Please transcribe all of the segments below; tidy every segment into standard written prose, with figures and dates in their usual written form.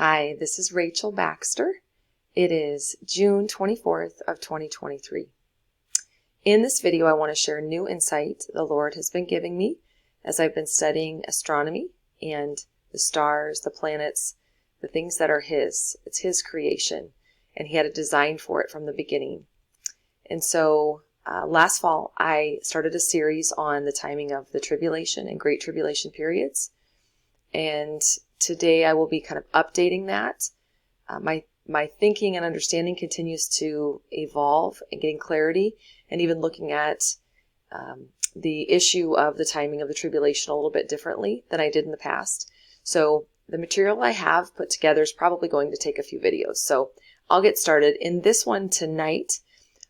Hi, this is Rachel Baxter. It is June 24th of 2023. In this video, I want to share new insight the Lord has been giving me as I've been studying astronomy and the stars, the planets, the things that are His. It's His creation, and He had a design for it from the beginning. And so last fall, I started a series on the timing of the tribulation and Great Tribulation periods. And today I will be kind of updating that. My thinking and understanding continues to evolve and getting clarity, and even looking at the issue of the timing of the tribulation a little bit differently than I did in the past. So the material I have put together is probably going to take a few videos. So I'll get started. In this one tonight,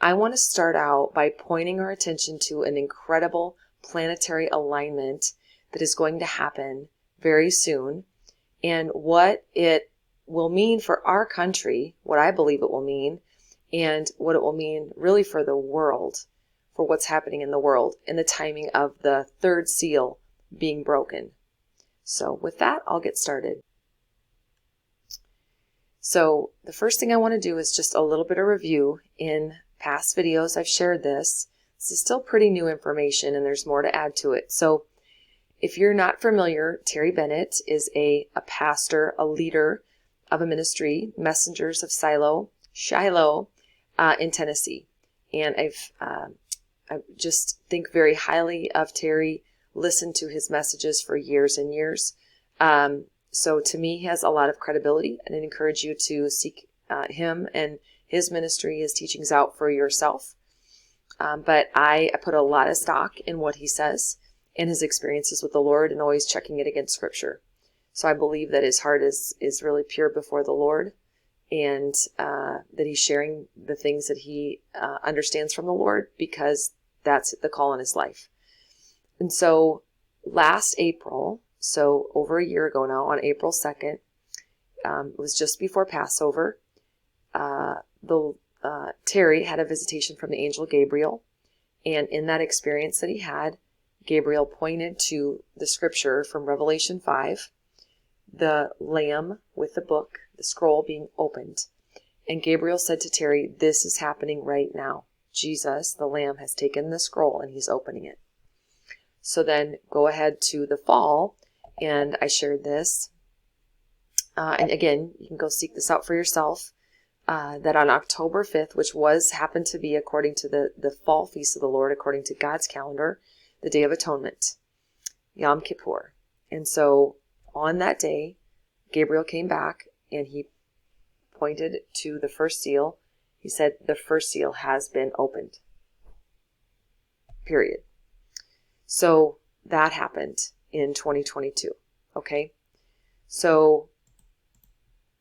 I want to start out by pointing our attention to an incredible planetary alignment that is going to happen very soon, and what it will mean for our country, what I believe it will mean, and what it will mean really for the world, for what's happening in the world, and the timing of the third seal being broken. So with that, I'll get started. So the first thing I want to do is just a little bit of review. In past videos, I've shared this. This is still pretty new information, and there's more to add to it. So if you're not familiar, Terry Bennett is a pastor, a leader of a ministry, Messengers of Shiloh, in Tennessee. And I just think very highly of Terry, listened to his messages for years and years. So to me, he has a lot of credibility, and I encourage you to seek him and his ministry, his teachings out for yourself. But I put a lot of stock in what he says and his experiences with the Lord, and always checking it against Scripture. So I believe that his heart is really pure before the Lord, and that he's sharing the things that he understands from the Lord, because that's the call in his life. And so last April, so over a year ago now, on April 2nd, it was just before Passover, Terry had a visitation from the angel Gabriel, and in that experience that he had, Gabriel pointed to the scripture from Revelation 5, the lamb with the book, the scroll being opened. And Gabriel said to Terry, this is happening right now. Jesus, the lamb, has taken the scroll and he's opening it. So then go ahead to the fall, and I shared this. And again, you can go seek this out for yourself, that on October 5th, which happened to be according to the fall feast of the Lord, according to God's calendar, the Day of Atonement, Yom Kippur. And so on that day, Gabriel came back and he pointed to the first seal. He said, the first seal has been opened. Period. So that happened in 2022. Okay. So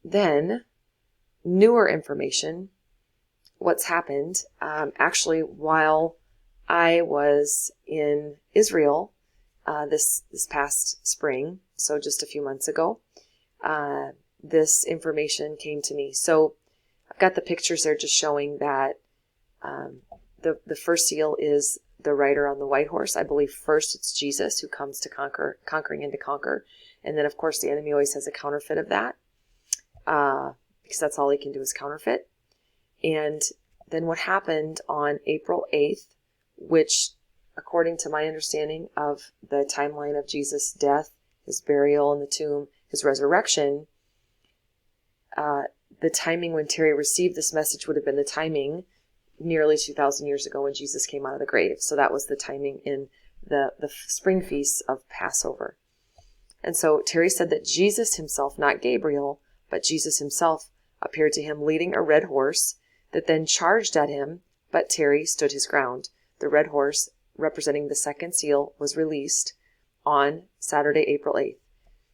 then, newer information, what's happened, actually, while I was in Israel this past spring, so just a few months ago, this information came to me. So I've got the pictures there just showing that the first seal is the rider on the white horse. I believe first it's Jesus who comes to conquering and to conquer. And then, of course, the enemy always has a counterfeit of that, because that's all he can do is counterfeit. And then what happened on April 8th, which, according to my understanding of the timeline of Jesus' death, his burial in the tomb, his resurrection, the timing when Terry received this message would have been the timing nearly 2,000 years ago when Jesus came out of the grave. So that was the timing in the spring feasts of Passover. And so Terry said that Jesus himself, not Gabriel, but Jesus himself appeared to him leading a red horse that then charged at him, but Terry stood his ground. The red horse, representing the second seal, was released on Saturday, April 8th.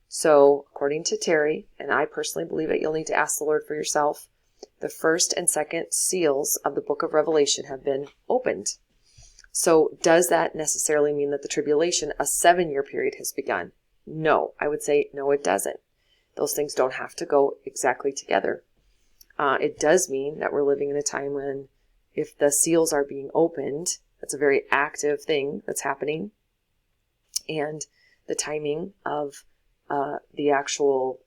So, according to Terry, and I personally believe it, you'll need to ask the Lord for yourself, the first and second seals of the book of Revelation have been opened. So, does that necessarily mean that the tribulation, a 7-year period, has begun? No, I would say no, it doesn't. Those things don't have to go exactly together. It does mean that we're living in a time when, if the seals are being opened, that's a very active thing that's happening. And the timing of the actual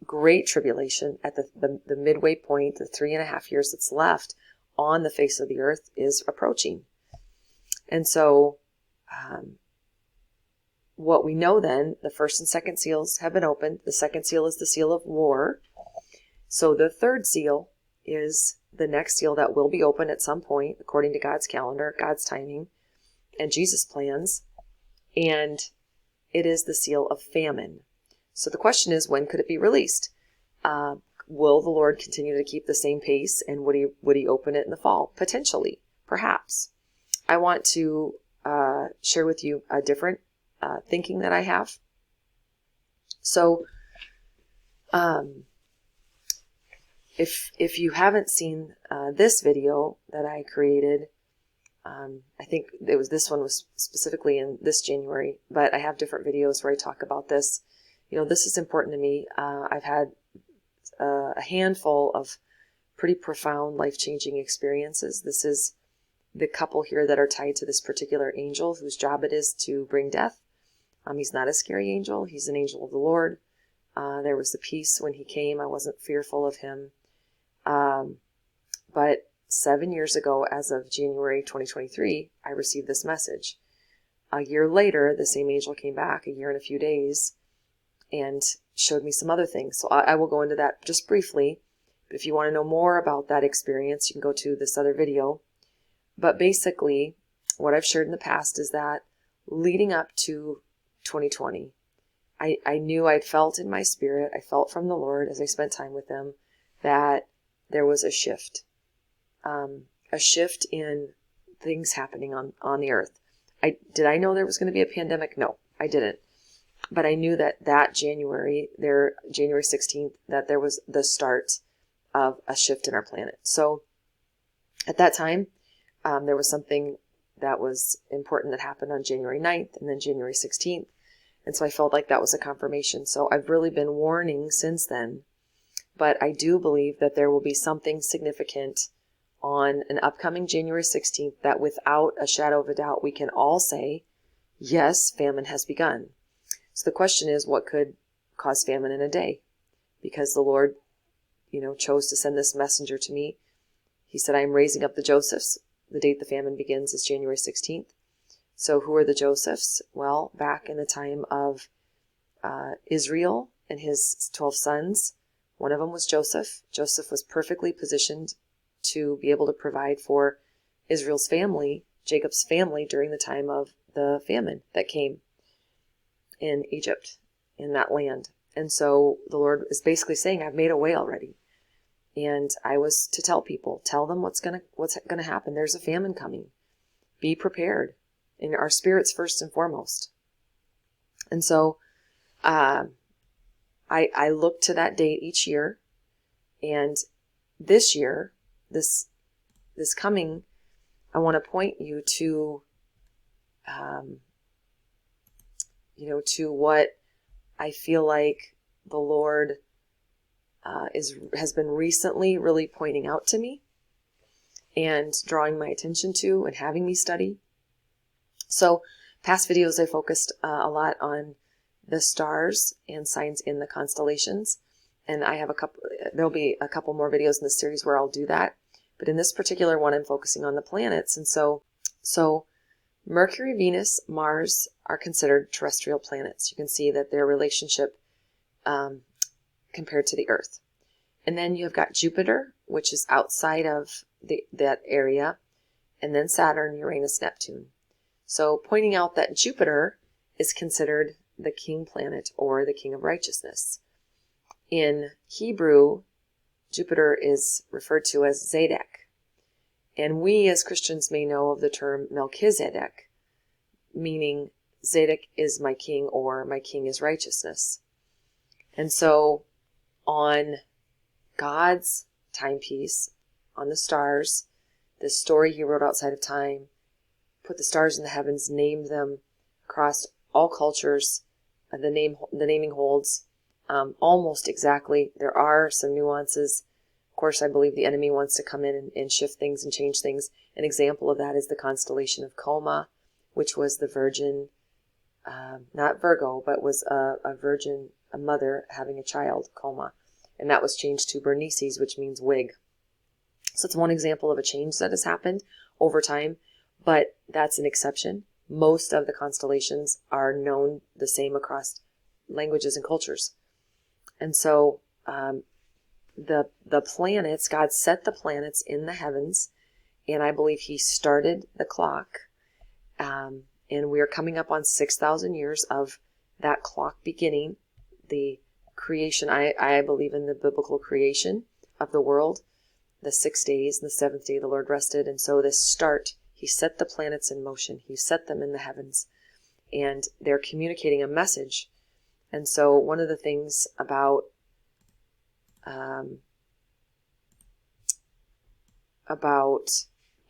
great tribulation at the midway point, the 3.5 years that's left on the face of the earth is approaching. And so what we know then, the first and second seals have been opened. The second seal is the seal of war. So the third seal is the next seal that will be opened at some point, according to God's calendar, God's timing, and Jesus' plans. And it is the seal of famine. So the question is, when could it be released? Will the Lord continue to keep the same pace, and would he open it in the fall? Potentially, perhaps. I want to share with you a different thinking that I have. So, if you haven't seen this video that I created, I think this one was specifically in this January, but I have different videos where I talk about this. This is important to me. I've had a handful of pretty profound, life-changing experiences. This is the couple here that are tied to this particular angel whose job it is to bring death. He's not a scary angel. He's an angel of the Lord. There was the peace when he came. I wasn't fearful of him. But 7 years ago, as of January 2023, I received this message. A year later, the same angel came back, a year and a few days, and showed me some other things. So I will go into that just briefly. But if you want to know more about that experience, you can go to this other video. But basically, what I've shared in the past is that leading up to 2020, I knew I'd felt in my spirit, I felt from the Lord as I spent time with him, that there was a shift in things happening on the earth. Did I know there was going to be a pandemic? No, I didn't. But I knew that January 16th, that there was the start of a shift in our planet. So at that time, there was something that was important that happened on January 9th and then January 16th. And so I felt like that was a confirmation. So I've really been warning since then. But I do believe that there will be something significant on an upcoming January 16th that without a shadow of a doubt, we can all say, yes, famine has begun. So the question is, what could cause famine in a day? Because the Lord, chose to send this messenger to me. He said, I am raising up the Josephs. The date the famine begins is January 16th. So who are the Josephs? Well, back in the time of Israel and his 12 sons, one of them was Joseph. Joseph was perfectly positioned to be able to provide for Israel's family, Jacob's family, during the time of the famine that came in Egypt, in that land. And so the Lord is basically saying, I've made a way already. And I was to tell them what's gonna happen. There's a famine coming. Be prepared. In our spirits first and foremost. And so I look to that date each year, and this year, this coming, I want to point you to to what I feel like the Lord has been recently really pointing out to me and drawing my attention to and having me study. So past videos, I focused a lot on the stars and signs in the constellations. And I have there'll be a couple more videos in this series where I'll do that. But in this particular one, I'm focusing on the planets. And so Mercury, Venus, Mars are considered terrestrial planets. You can see that their relationship compared to the Earth. And then you've got Jupiter, which is outside of that area. And then Saturn, Uranus, Neptune. So pointing out that Jupiter is considered the king planet or the king of righteousness. In Hebrew, Jupiter is referred to as Zadok. And we as Christians may know of the term Melchizedek, meaning Zadok is my king or my king is righteousness. And so on God's timepiece, on the stars, this story he wrote outside of time, put the stars in the heavens, named them across all cultures. The naming holds almost exactly. There are some nuances. Of course, I believe the enemy wants to come in and shift things and change things. An example of that is the constellation of Coma, which was the virgin, not Virgo, but was a virgin a mother having a child, coma. And that was changed to Bernices, which means wig. So it's one example of a change that has happened over time, but that's an exception. Most of the constellations are known the same across languages and cultures. And so the planets, God set the planets in the heavens, and I believe he started the clock. And we are coming up on 6,000 years of that clock beginning, the creation. I believe in the biblical creation of the world, the 6 days, and the seventh day the Lord rested. And so this start, he set the planets in motion. He set them in the heavens, and they're communicating a message. And so one of the things about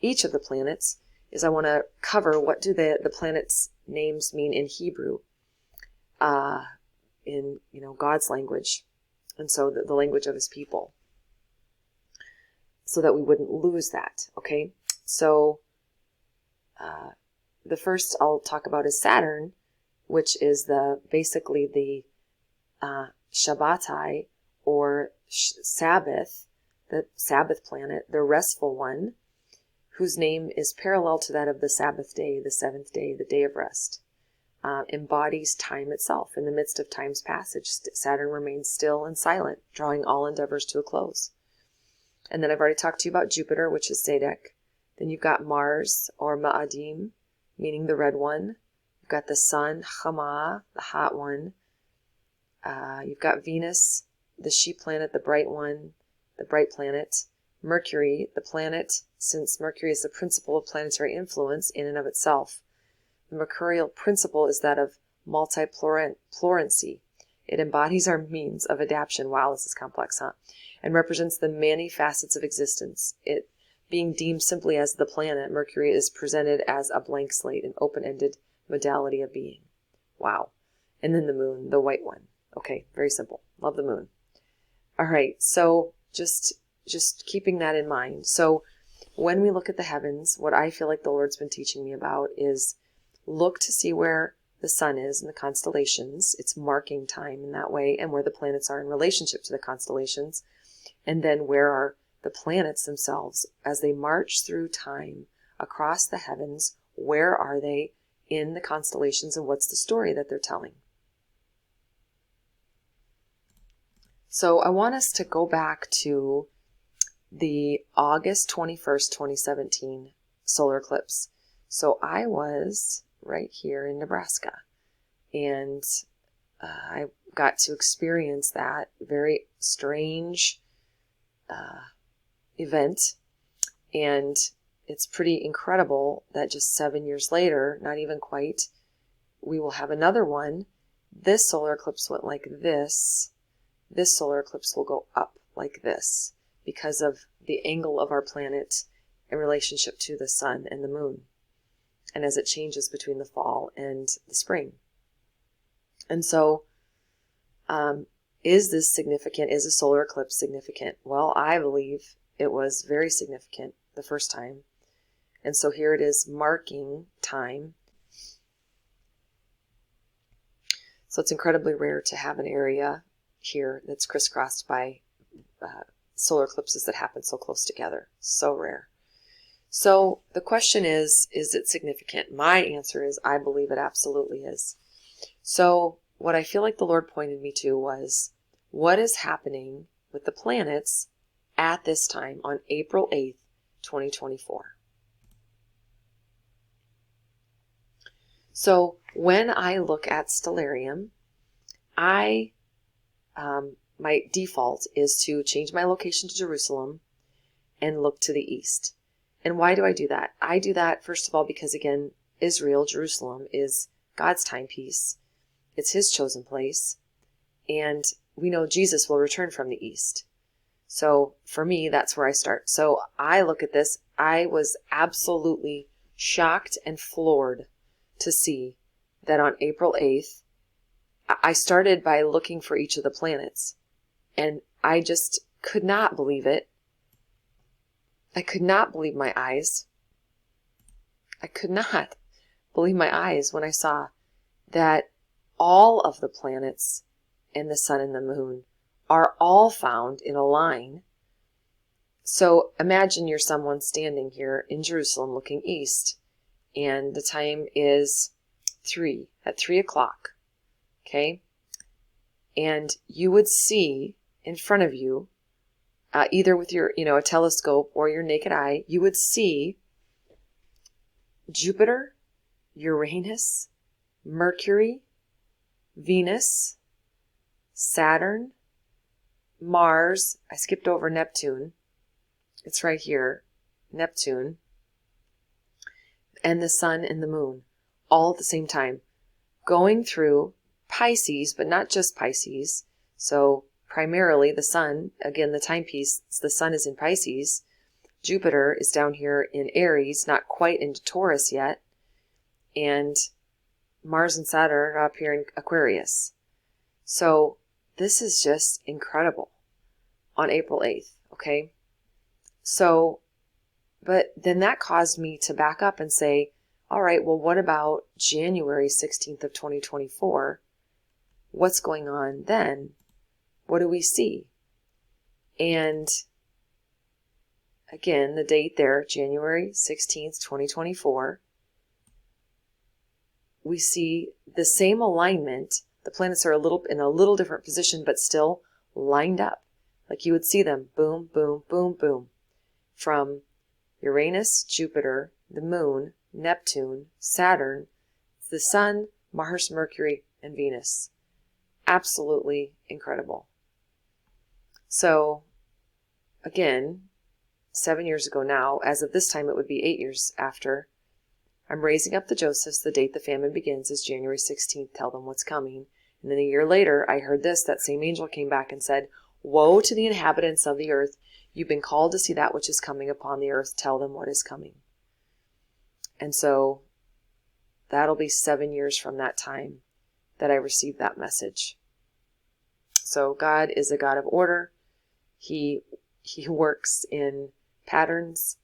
each of the planets is I want to cover what do the planets' names mean in Hebrew, in God's language, and so the language of his people, so that we wouldn't lose that. Okay, so the first I'll talk about is Saturn, which is basically the Shabbatai, or Sabbath, the Sabbath planet, the restful one, whose name is parallel to that of the Sabbath day, the seventh day, the day of rest. Embodies time itself. In the midst of time's passage, Saturn remains still and silent, drawing all endeavors to a close. And then I've already talked to you about Jupiter, which is Zedek. Then you've got Mars, or Ma'adim, meaning the red one. You've got the Sun, Chama, the hot one. You've got Venus, the sheep planet, the bright one, the bright planet. Mercury, the planet, since Mercury is the principle of planetary influence in and of itself. The mercurial principle is that of multiplorency. It embodies our means of adaptation. Wow, this is complex, huh? And represents the many facets of existence. It being deemed simply as the planet, Mercury is presented as a blank slate, an open-ended modality of being. Wow. And then the moon, the white one. Okay, very simple. Love the moon. All right, so just keeping that in mind. So when we look at the heavens, what I feel like the Lord's been teaching me about is look to see where the sun is in the constellations. It's marking time in that way, and where the planets are in relationship to the constellations. And then where are the planets themselves as they march through time across the heavens? Where are they in the constellations, and what's the story that they're telling? So I want us to go back to the August 21st, 2017 solar eclipse. So I was right here in Nebraska, and I got to experience that very strange event. And it's pretty incredible that just 7 years later, not even quite, we will have another one. This solar eclipse went like this. This solar eclipse will go up like this, because of the angle of our planet in relationship to the sun and the moon, and as it changes between the fall and the spring. And so, is this significant? Is a solar eclipse significant? Well, I believe it was very significant the first time. And so here it is, marking time. So it's incredibly rare to have an area here that's crisscrossed by solar eclipses that happen so close together. So rare. So the question is it significant? My answer is, I believe it absolutely is. So what I feel like the Lord pointed me to was, what is happening with the planets at this time on April 8th, 2024? So when I look at stellarium, my default is to change my location to Jerusalem and look to the east. And why do I do that? I do that, first of all, because, again, Israel, Jerusalem, is God's timepiece. It's his chosen place. And we know Jesus will return from the east. So for me, that's where I start. So I look at this. I was absolutely shocked and floored to see that on April 8th, I started by looking for each of the planets. And I just could not believe it. I could not believe my eyes. I could not believe my eyes when I saw that all of the planets and the sun and the moon are all found in a line. So imagine you're someone standing here in Jerusalem looking east, and the time is 3 o'clock. Okay? And you would see in front of you, either with your, a telescope or your naked eye, you would see Jupiter, Uranus, Mercury, Venus, Saturn, Mars. I skipped over Neptune. It's right here. Neptune. And the sun and the moon, all at the same time, going through Pisces, but not just Pisces. So primarily the sun, again, the timepiece, the sun is in Pisces. Jupiter is down here in Aries, not quite into Taurus yet. And Mars and Saturn are up here in Aquarius. So this is just incredible on April 8th, okay? So, but then that caused me to back up and say, all right, well, what about January 16th of 2024? What's going on then? What do we see? And again, the date there, January 16th, 2024, we see the same alignment. The planets are in a little different position, but still lined up. Like you would see them, boom, boom, boom, boom. From Uranus, Jupiter, the moon, Neptune, Saturn, the sun, Mars, Mercury, and Venus. Absolutely incredible. So, again, 7 years ago now, as of this time it would be 8 years after, I'm raising up the Josephs. The date the famine begins is January 16th. Tell them what's coming. And then a year later, I heard this. That same angel came back and said, woe to the inhabitants of the earth. You've been called to see that which is coming upon the earth. Tell them what is coming. And so that'll be 7 years from that time that I received that message. So God is a God of order. He works in patterns.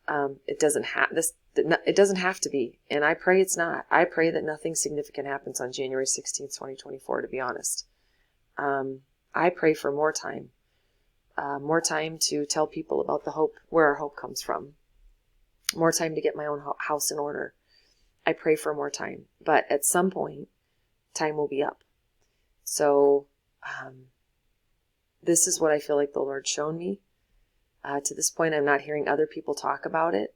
It doesn't have to be, and I pray it's not. I pray that nothing significant happens on January 16th, 2024, to be honest. I pray for more time to tell people about the hope, where our hope comes from, more time to get my own house in order. I pray for more time, but at some point, time will be up. So, this is what I feel like the Lord's shown me. To this point, I'm not hearing other people talk about it.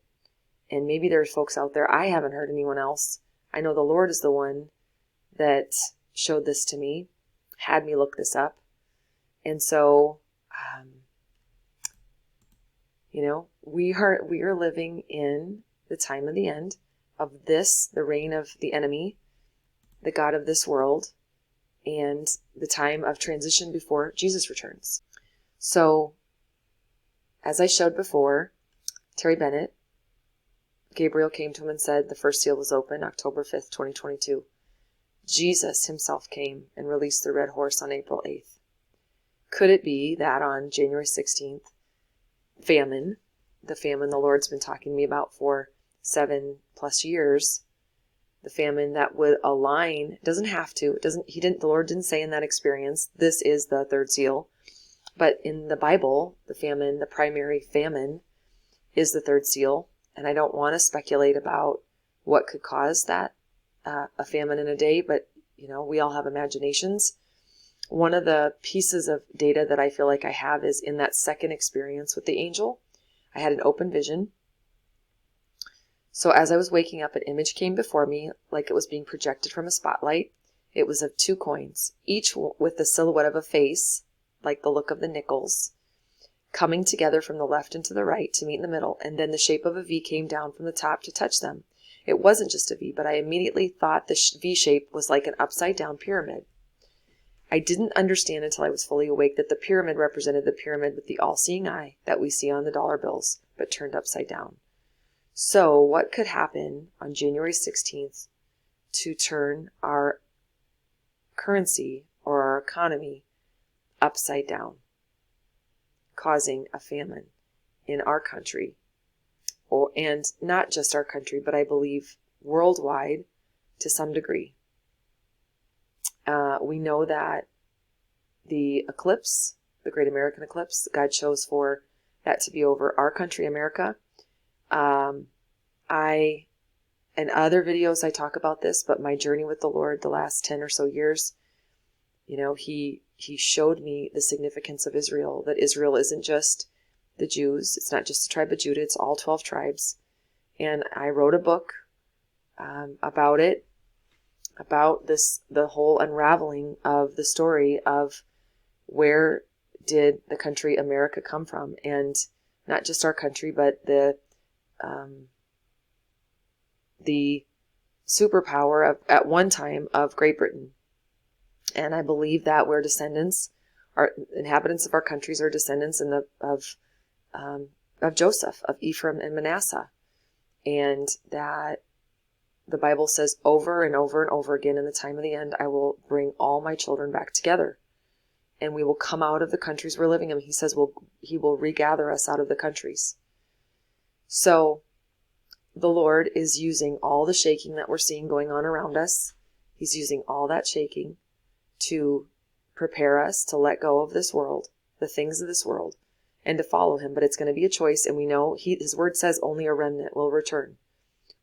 And maybe there's folks out there. I haven't heard anyone else. I know the Lord is the one that showed this to me, had me look this up. And so, we are living in the time of the end of this, the reign of the enemy, the God of this world, and the time of transition before Jesus returns. So, as I showed before, Terry Bennett, Gabriel came to him and said the first seal was open, October 5th, 2022. Jesus himself came and released the red horse on April 8th. Could it be that on January 16th, famine, the famine the Lord's been talking to me about for 7+ years, the famine that would align, doesn't have to, the Lord didn't say in that experience, this is the third seal, but in the Bible, the famine, the primary famine is the third seal. And I don't want to speculate about what could cause that, a famine in a day, but, we all have imaginations. One of the pieces of data that I feel like I have is in that second experience with the angel, I had an open vision. So as I was waking up, an image came before me like it was being projected from a spotlight. It was of 2 coins, each with the silhouette of a face, like the look of the nickels, coming together from the left and to the right to meet in the middle, and then the shape of a V came down from the top to touch them. It wasn't just a V, but I immediately thought the V shape was like an upside-down pyramid. I didn't understand until I was fully awake that the pyramid represented the pyramid with the all-seeing eye that we see on the dollar bills, but turned upside down. So what could happen on January 16th to turn our currency or our economy upside down, causing a famine in our country, and not just our country, but I believe worldwide to some degree. We know that the eclipse, the Great American Eclipse, God chose for that to be over our country, America. In other videos, I talk about this, but my journey with the Lord the last 10 or so years, he showed me the significance of Israel, that Israel isn't just the Jews. It's not just the tribe of Judah. It's all 12 tribes. And I wrote a book about it, about the whole unraveling of the story of where did the country America come from, and not just our country, but the superpower at one time of Great Britain. And I believe that we're descendants, our inhabitants of our countries are descendants of Joseph, of Ephraim and Manasseh, and that the Bible says over and over and over again, in the time of the end, I will bring all my children back together, and we will come out of the countries we're living in. He says he will regather us out of the countries. So the Lord is using all the shaking that we're seeing going on around us. He's using all that shaking to prepare us to let go of this world, the things of this world, and to follow him. But it's going to be a choice, and we know his word says only a remnant will return.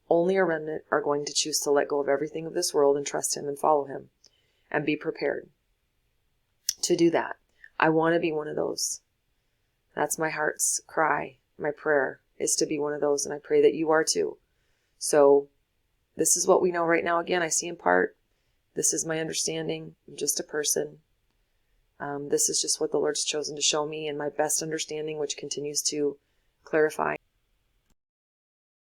Only a remnant are going to choose to let go of everything of this world and trust him and follow him and be prepared to do that. I want to be one of those. That's my heart's cry. My prayer is to be one of those, and I pray that you are too. So this is what we know right now. Again, I see in part. This is my understanding. I'm just a person. This is just what the Lord's chosen to show me, and my best understanding, which continues to clarify.